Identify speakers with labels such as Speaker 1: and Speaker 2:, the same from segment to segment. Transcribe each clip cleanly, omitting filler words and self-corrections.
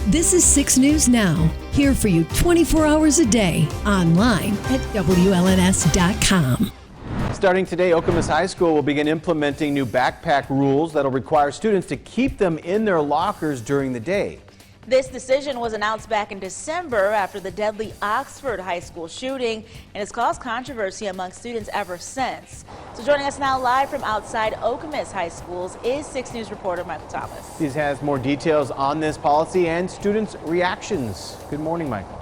Speaker 1: This is 6 News Now, here for you 24 hours a day, online at WLNS.com.
Speaker 2: Starting today, Okemos High School will begin implementing new backpack rules that will require students to keep them in their lockers during the day.
Speaker 3: This decision was announced back in December after the deadly Oxford High School shooting, and it's caused controversy among students ever since. So joining us now live from outside Okemos High Schools is 6 News reporter Michael Thomas.
Speaker 2: He has more details on this policy and students' reactions. Good morning, Michael.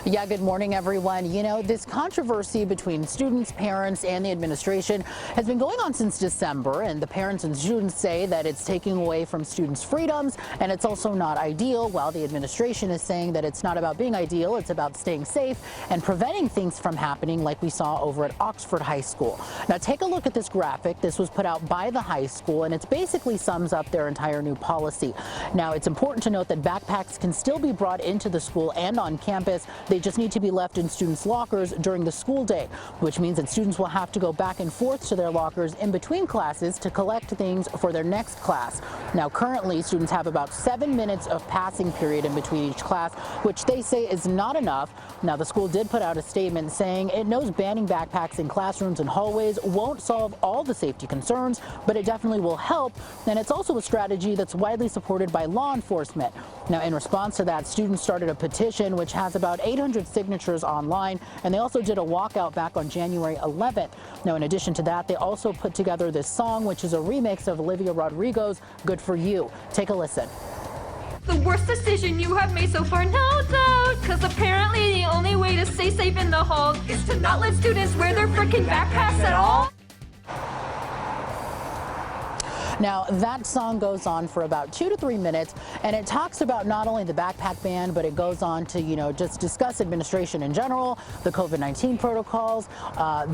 Speaker 4: Yeah, good morning, everyone. You know, this controversy between students, parents, and the administration has been going on since December, and the parents and students say that it's taking away from students' freedoms, and it's also not ideal, while the administration is saying that it's not about being ideal, it's about staying safe and preventing things from happening like we saw over at Oxford High School. Now, take a look at this graphic. This was put out by the high school, and it basically sums up their entire new policy. Now, it's important to note that backpacks can still be brought into the school and on campus. They just need to be left in students' lockers during the school day, which means that students will have to go back and forth to their lockers in between classes to collect things for their next class. Now, currently, students have about 7 minutes of passing period in between each class, which they say is not enough. Now, the school did put out a statement saying it knows banning backpacks in classrooms and hallways won't solve all the safety concerns, but it definitely will help. And it's also a strategy that's widely supported by law enforcement. Now, in response to that, students started a petition which has about 800 signatures online, and they also did a walkout back on January 11th. Now, in addition to that, they also put together this song, which is a remix of Olivia Rodrigo's Good For You. Take a listen.
Speaker 5: The worst decision you have made so far, no doubt, because apparently the only way to stay safe in the hall is to not let students wear their freaking backpacks at all.
Speaker 4: Now, that song goes on for about 2 to 3 minutes, and it talks about not only the backpack ban, but it goes on to, just discuss administration in general, the COVID-19 protocols,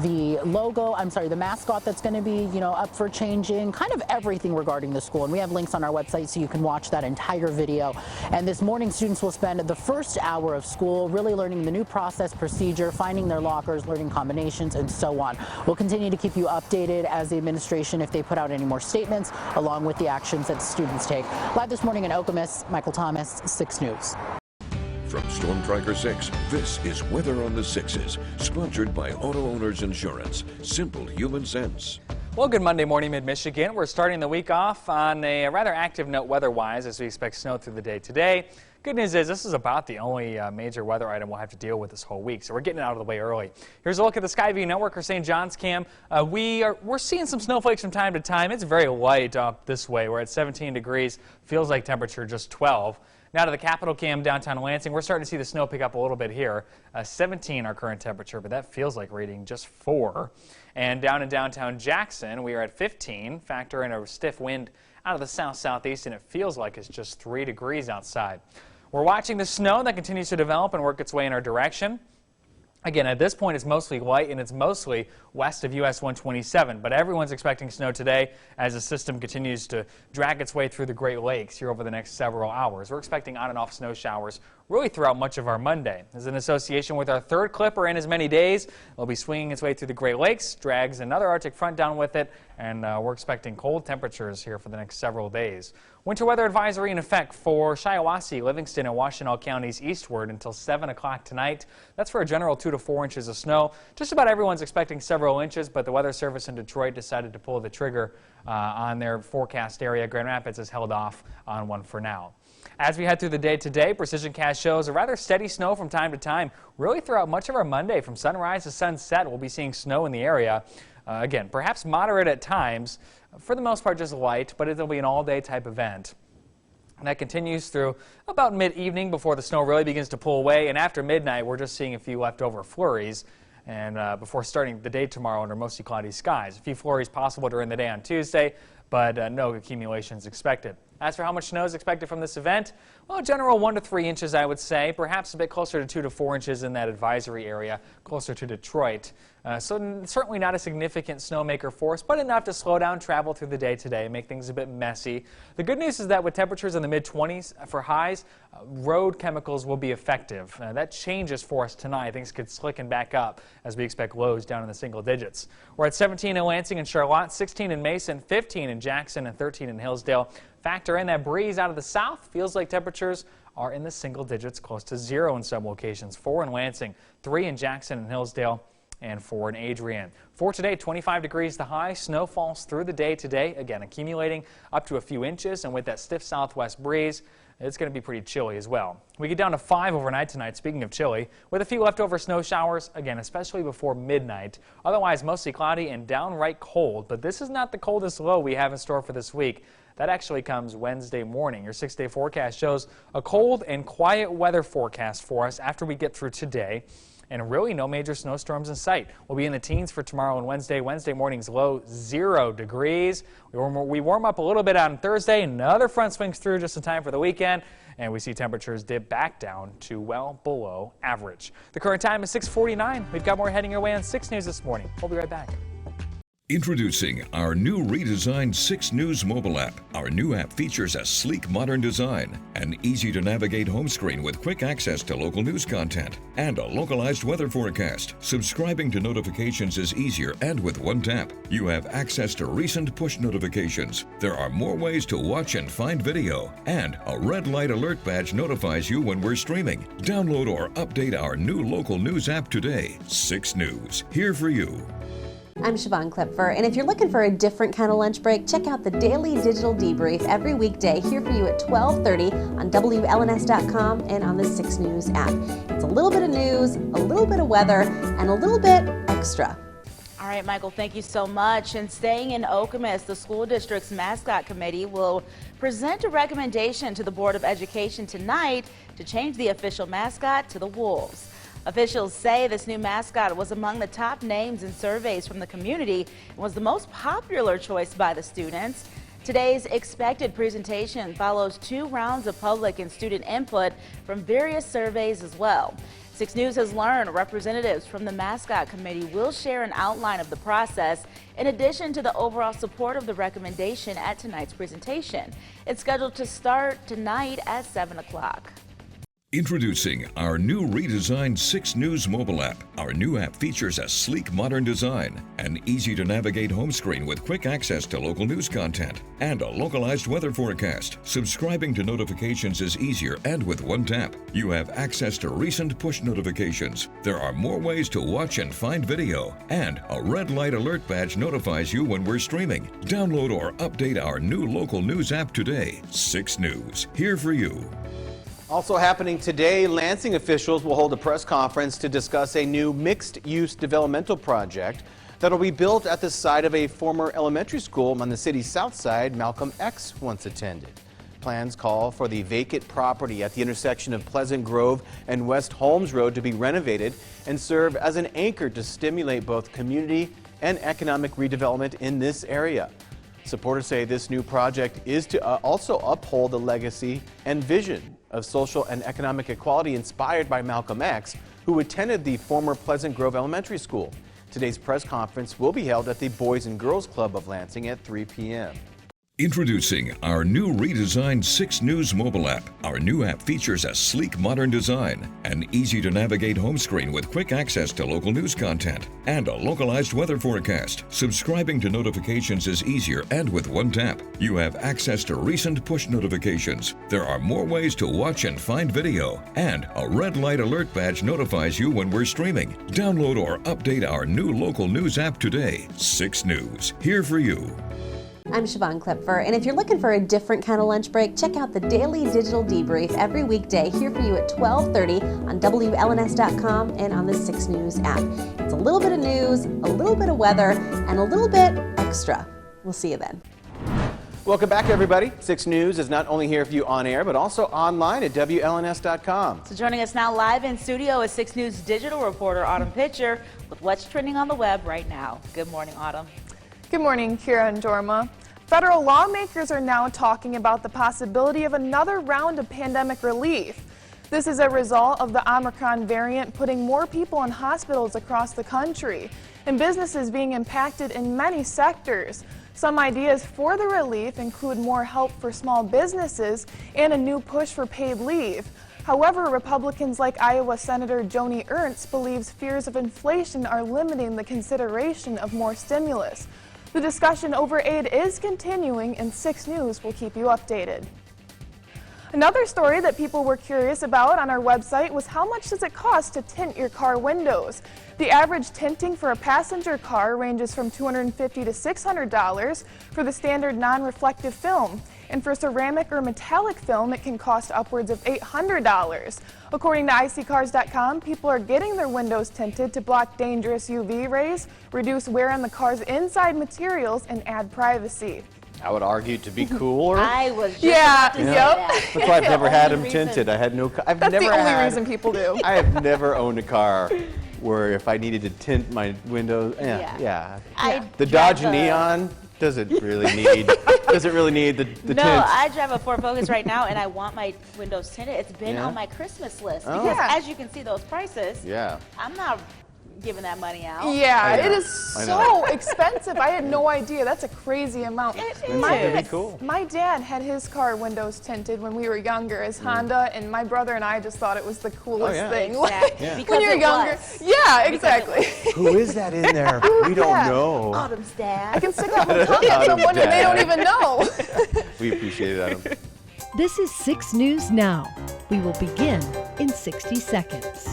Speaker 4: the mascot that's going to be, up for changing, kind of everything regarding the school. And we have links on our website so you can watch that entire video. And this morning, students will spend the first hour of school really learning the new process, procedure, finding their lockers, learning combinations, and so on. We'll continue to keep you updated as the administration, if they put out any more statements, along with the actions that students take. Live this morning in Okemos, Michael Thomas, 6 News.
Speaker 6: From Storm Tracker 6, this is Weather on the Sixes, sponsored by Auto Owners Insurance. Simple human sense.
Speaker 7: Well, good Monday morning, Mid-Michigan. We're starting the week off on a rather active note weather-wise as we expect snow through the day today. Good news is this is about the only major weather item we'll have to deal with this whole week, so we're getting it out of the way early. Here's a look at the Skyview Network or St. John's cam. We're seeing some snowflakes from time to time. It's very light up this way. We're at 17 degrees. Feels like temperature just 12. Now to the Capitol cam downtown Lansing. We're starting to see the snow pick up a little bit here. 17 our current temperature, but that feels like reading just 4. And down in downtown Jackson, we are at 15. Factor in a stiff wind out of the south-southeast, and it feels like it's just 3 degrees outside. We're watching the snow that continues to develop and work its way in our direction. Again, at this point, it's mostly light, and it's mostly west of US 127, but everyone's expecting snow today as the system continues to drag its way through the Great Lakes here over the next several hours. We're expecting on and off snow showers really throughout much of our Monday. As an association with our third clipper in as many days, it'll be swinging its way through the Great Lakes, drags another Arctic front down with it, and we're expecting cold temperatures here for the next several days. Winter weather advisory in effect for Shiawassee, Livingston, and Washtenaw counties eastward until 7 o'clock tonight. That's for a general 2 to 4 inches of snow. Just about everyone's expecting several inches, but the Weather Service in Detroit decided to pull the trigger on their forecast area. Grand Rapids has held off on one for now. As we head through the day today, Precision Cast shows a rather steady snow from time to time. Really throughout much of our Monday, from sunrise to sunset, we'll be seeing snow in the area. Again, perhaps moderate at times. For the most part, just light, but it'll be an all-day type event. And that continues through about mid-evening before the snow really begins to pull away. And after midnight, we're just seeing a few leftover flurries. And before starting the day tomorrow under mostly cloudy skies. A few flurries possible during the day on Tuesday, but no accumulations expected. As for how much snow is expected from this event, well, general 1 to 3 inches, I would say, perhaps a bit closer to 2 to 4 inches in that advisory area, closer to Detroit. So certainly not a significant snowmaker for us, but enough to slow down travel through the day today and make things a bit messy. The good news is that with temperatures in the mid-20s for highs, road chemicals will be effective. That changes for us tonight. Things could slicken back up as we expect lows down in the single digits. We're at 17 in Lansing and Charlotte, 16 in Mason, 15 in Jackson, and 13 in Hillsdale. Factor in that breeze out of the south. Feels like temperatures are in the single digits, close to 0 in some locations. 4 in Lansing, 3 in Jackson and Hillsdale, and 4 in Adrian. For today, 25 degrees the high. Snow falls through the day today, again accumulating up to a few inches, and with that stiff southwest breeze, it's going to be pretty chilly as well. We get down to 5 overnight tonight, speaking of chilly, with a few leftover snow showers, again, especially before midnight. Otherwise, mostly cloudy and downright cold, but this is not the coldest low we have in store for this week. That actually comes Wednesday morning. Your 6-day forecast shows a cold and quiet weather forecast for us after we get through today. And really no major snowstorms in sight. We'll be in the teens for tomorrow and Wednesday. Wednesday morning's low 0 degrees. We warm up a little bit on Thursday. Another front swings through just in time for the weekend. And we see temperatures dip back down to well below average. The current time is 6:49. We've got more heading your way on 6 News this morning. We'll be right back.
Speaker 6: Introducing our new redesigned 6 News mobile app. Our new app features a sleek, modern design, an easy-to-navigate home screen with quick access to local news content, and a localized weather forecast. Subscribing to notifications is easier, and with one tap, you have access to recent push notifications. There are more ways to watch and find video, and a red light alert badge notifies you when we're streaming. Download or update our new local news app today. 6 News, here for you.
Speaker 8: I'm Siobhan Klipfer, and if you're looking for a different kind of lunch break, check out the Daily Digital Debrief every weekday here for you at 12:30 on WLNS.com and on the 6 News app. It's a little bit of news, a little bit of weather, and a little bit extra.
Speaker 3: All right, Michael, thank you so much. And staying in Okemos, the school district's mascot committee will present a recommendation to the Board of Education tonight to change the official mascot to the Wolves. Officials say this new mascot was among the top names in surveys from the community and was the most popular choice by the students. Today's expected presentation follows 2 rounds of public and student input from various surveys as well. 6 News has learned representatives from the mascot committee will share an outline of the process in addition to the overall support of the recommendation at tonight's presentation. It's scheduled to start tonight at 7 o'clock.
Speaker 6: Introducing our new redesigned 6 News mobile app. Our new app features a sleek, modern design, an easy-to-navigate home screen with quick access to local news content, and a localized weather forecast. Subscribing to notifications is easier, and with one tap, you have access to recent push notifications. There are more ways to watch and find video, and a red light alert badge notifies you when we're streaming. Download or update our new local news app today. 6 News, here for you.
Speaker 2: Also happening today, Lansing officials will hold a press conference to discuss a new mixed-use developmental project that will be built at the site of a former elementary school on the city's south side Malcolm X once attended. Plans call for the vacant property at the intersection of Pleasant Grove and West Holmes Road to be renovated and serve as an anchor to stimulate both community and economic redevelopment in this area. Supporters say this new project is to also uphold the legacy and vision of social and economic equality inspired by Malcolm X, who attended the former Pleasant Grove Elementary School. Today's press conference will be held at the Boys and Girls Club of Lansing at 3 p.m.
Speaker 6: Introducing our new redesigned 6 News mobile app. Our new app features a sleek, modern design, an easy-to-navigate home screen with quick access to local news content, and a localized weather forecast. Subscribing to notifications is easier, and with one tap, you have access to recent push notifications. There are more ways to watch and find video, and a red light alert badge notifies you when we're streaming. Download or update our new local news app today. 6 News, here for you.
Speaker 8: I'm Siobhan Klipfer, and if you're looking for a different kind of lunch break, check out the Daily Digital Debrief every weekday here for you at 12:30 on WLNS.com and on the 6 News app. It's a little bit of news, a little bit of weather, and a little bit extra. We'll see you then.
Speaker 2: Welcome back, everybody. 6 News is not only here for you on air, but also online at WLNS.com.
Speaker 3: So joining us now live in studio is 6 News digital reporter Autumn Pitcher with what's trending on the web right now. Good morning, Autumn.
Speaker 9: Good morning, Kira and Dorma. Federal lawmakers are now talking about the possibility of another round of pandemic relief. This is a result of the Omicron variant putting more people in hospitals across the country and businesses being impacted in many sectors. Some ideas for the relief include more help for small businesses and a new push for paid leave. However, Republicans like Iowa Senator Joni Ernst believes fears of inflation are limiting the consideration of more stimulus. The discussion over aid is continuing, and 6 News will keep you updated. Another story that people were curious about on our website was how much does it cost to tint your car windows? The average tinting for a passenger car ranges from $250 to $600 for the standard non-reflective film. And for ceramic or metallic film, it can cost upwards of $800. According to iSeeCars.com, people are getting their windows tinted to block dangerous UV rays, reduce wear on the car's inside materials, and add privacy.
Speaker 2: I would argue to be cooler.
Speaker 3: I was just about to say that.
Speaker 2: That's why I've never had them tinted. I had no. I've
Speaker 9: That's
Speaker 2: never
Speaker 9: the only
Speaker 2: had,
Speaker 9: reason people do.
Speaker 2: I have never owned a car where if I needed to tint my windows, the Dodge Neon doesn't really need the
Speaker 3: No,
Speaker 2: tint.
Speaker 3: I drive a Ford Focus right now, and I want my windows tinted. It's been
Speaker 2: Yeah?
Speaker 3: on my Christmas list
Speaker 2: Oh.
Speaker 3: because,
Speaker 9: Yeah.
Speaker 3: as you can see, those prices.
Speaker 2: Yeah.
Speaker 3: I'm not giving that money out.
Speaker 9: Yeah,
Speaker 2: I know.
Speaker 9: it is
Speaker 2: I
Speaker 9: so expensive. I had no idea. That's a crazy amount.
Speaker 2: That'd be cool.
Speaker 9: My dad had his car windows tinted when we were younger as Honda, and my brother and I just thought it was the coolest
Speaker 2: yeah.
Speaker 9: thing.
Speaker 3: Exactly.
Speaker 2: Yeah.
Speaker 3: Because
Speaker 9: When you're
Speaker 3: it
Speaker 9: younger.
Speaker 3: was.
Speaker 9: Yeah,
Speaker 3: Because
Speaker 9: exactly.
Speaker 2: Who is that in there? We don't
Speaker 9: that?
Speaker 2: know.
Speaker 3: Autumn's dad.
Speaker 9: I can stick out my tongue at someone and they don't even know.
Speaker 2: We appreciate it, Adam.
Speaker 1: This is 6 News Now. We will begin in 60 seconds.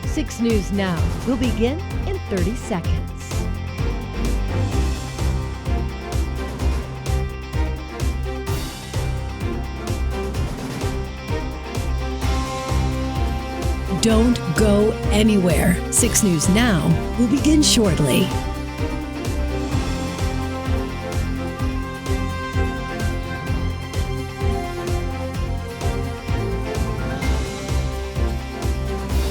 Speaker 1: Six News Now will begin in 30 seconds. Don't go anywhere. 6 News Now will begin shortly.